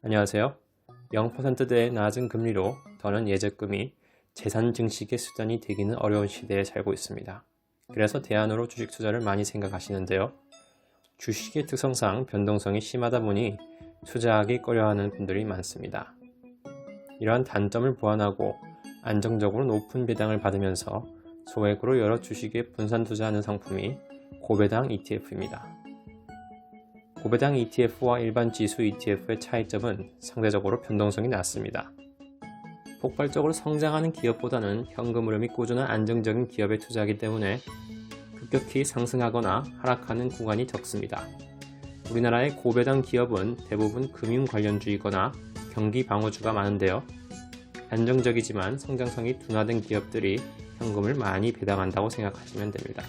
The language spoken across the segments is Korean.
안녕하세요. 0%대의 낮은 금리로 더는 예적금이 재산 증식의 수단이 되기는 어려운 시대에 살고 있습니다. 그래서 대안으로 주식 투자를 많이 생각하시는데요. 주식의 특성상 변동성이 심하다 보니 투자하기 꺼려하는 분들이 많습니다. 이러한 단점을 보완하고 안정적으로 높은 배당을 받으면서 소액으로 여러 주식에 분산 투자하는 상품이 고배당 ETF입니다. 고배당 ETF와 일반 지수 ETF의 차이점은 상대적으로 변동성이 낮습니다. 폭발적으로 성장하는 기업보다는 현금 흐름이 꾸준한 안정적인 기업에 투자하기 때문에 급격히 상승하거나 하락하는 구간이 적습니다. 우리나라의 고배당 기업은 대부분 금융 관련주이거나 경기 방어주가 많은데요. 안정적이지만 성장성이 둔화된 기업들이 현금을 많이 배당한다고 생각하시면 됩니다.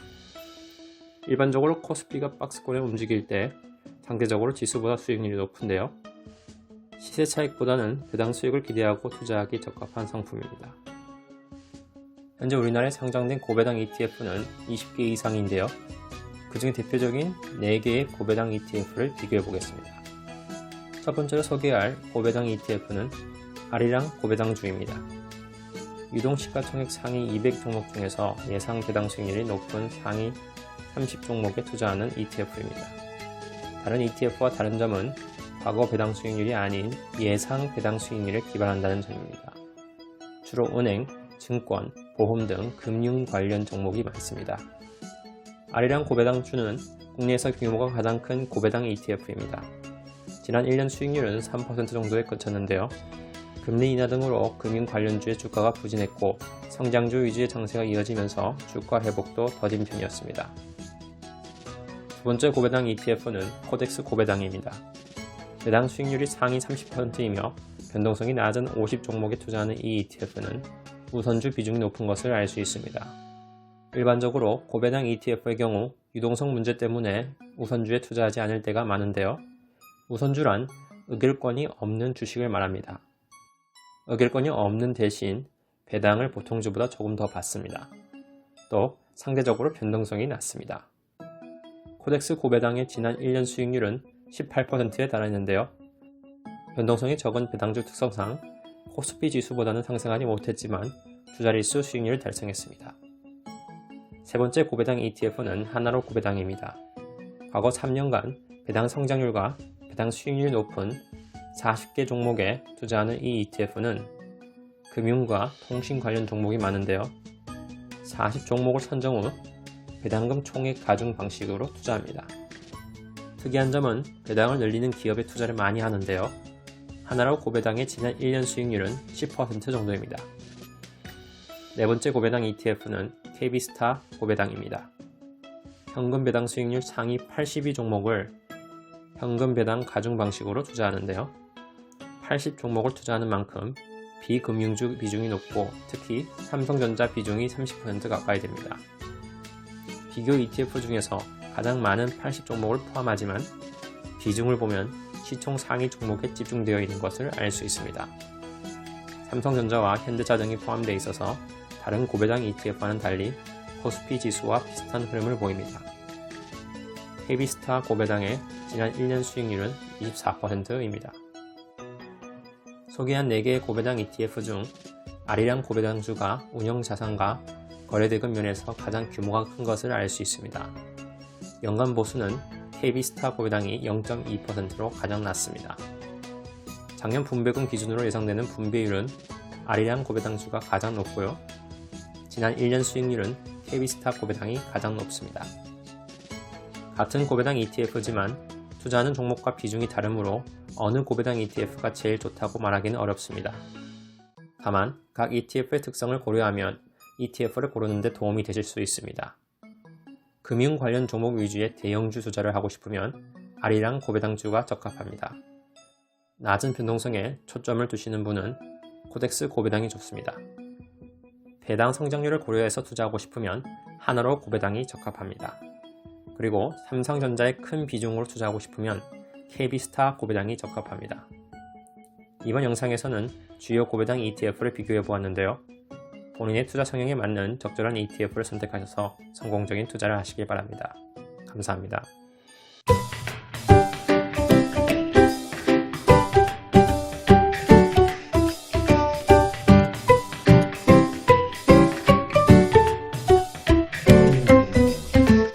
일반적으로 코스피가 박스권에 움직일 때 상대적으로 지수보다 수익률이 높은데요. 시세 차익보다는 배당 수익을 기대하고 투자하기 적합한 상품입니다. 현재 우리나라에 상장된 고배당 ETF는 20개 이상인데요. 그 중에 대표적인 4개의 고배당 ETF를 비교해 보겠습니다. 첫 번째로 소개할 고배당 ETF는 아리랑 고배당주입니다. 유동시가총액 상위 200 종목 중에서 예상 배당 수익률이 높은 상위 30 종목에 투자하는 ETF입니다. 다른 ETF와 다른 점은 과거 배당 수익률이 아닌 예상 배당 수익률에 기반한다는 점입니다. 주로 은행, 증권, 보험 등 금융 관련 종목이 많습니다. 아리랑 고배당주는 국내에서 규모가 가장 큰 고배당 ETF입니다. 지난 1년 수익률은 3% 정도에 그쳤는데요. 금리 인하 등으로 금융 관련주의 주가가 부진했고 성장주 위주의 장세가 이어지면서 주가 회복도 더딘 편이었습니다. 두 번째 고배당 ETF는 코덱스 고배당입니다. 배당 수익률이 상위 30%이며 변동성이 낮은 50 종목에 투자하는 이 ETF는 우선주 비중이 높은 것을 알 수 있습니다. 일반적으로 고배당 ETF의 경우 유동성 문제 때문에 우선주에 투자하지 않을 때가 많은데요. 우선주란 의결권이 없는 주식을 말합니다. 의결권이 없는 대신 배당을 보통주보다 조금 더 받습니다. 또 상대적으로 변동성이 낮습니다. 코덱스 고배당의 지난 1년 수익률은 18%에 달했는데요. 변동성이 적은 배당주 특성상 코스피 지수보다는 상승하지 못했지만 두 자릿수 수익률을 달성했습니다. 세 번째 고배당 ETF는 하나로 고배당입니다. 과거 3년간 배당 성장률과 배당 수익률이 높은 40개 종목에 투자하는 이 ETF는 금융과 통신 관련 종목이 많은데요. 40 종목을 선정 후 배당금 총액 가중 방식으로 투자합니다. 특이한 점은 배당을 늘리는 기업에 투자를 많이 하는데요. 하나로 고배당의 지난 1년 수익률은 10% 정도입니다. 네 번째 고배당 ETF는 KB스타 고배당입니다. 현금 배당 수익률 상위 82 종목을 현금 배당 가중 방식으로 투자하는데요. 80 종목을 투자하는 만큼 비금융주 비중이 높고 특히 삼성전자 비중이 30% 가까이 됩니다. 비교 ETF 중에서 가장 많은 80 종목을 포함하지만 비중을 보면 시총 상위 종목에 집중되어 있는 것을 알 수 있습니다. 삼성전자와 현대차 등이 포함되어 있어서 다른 고배당 ETF와는 달리 코스피 지수와 비슷한 흐름을 보입니다. KB스타 고배당의 지난 1년 수익률은 24%입니다. 소개한 4개의 고배당 ETF 중 아리랑 고배당주가 운영자산과 거래대금 면에서 가장 규모가 큰 것을 알 수 있습니다. 연간 보수는 KB스타 고배당이 0.2%로 가장 낮습니다. 작년 분배금 기준으로 예상되는 분배율은 아리랑 고배당주가 가장 높고요. 지난 1년 수익률은 KB스타 고배당이 가장 높습니다. 같은 고배당 ETF지만 투자하는 종목과 비중이 다르므로 어느 고배당 ETF가 제일 좋다고 말하기는 어렵습니다. 다만 각 ETF의 특성을 고려하면 ETF를 고르는 데 도움이 되실 수 있습니다. 금융 관련 종목 위주의 대형주 투자를 하고 싶으면 아리랑 고배당주가 적합합니다. 낮은 변동성에 초점을 두시는 분은 코덱스 고배당이 좋습니다. 배당 성장률을 고려해서 투자하고 싶으면 하나로 고배당이 적합합니다. 그리고 삼성전자의 큰 비중으로 투자하고 싶으면 KB스타 고배당이 적합합니다. 이번 영상에서는 주요 고배당 ETF를 비교해 보았는데요. 본인의 투자 성향에 맞는 적절한 ETF를 선택하셔서 성공적인 투자를 하시길 바랍니다. 감사합니다.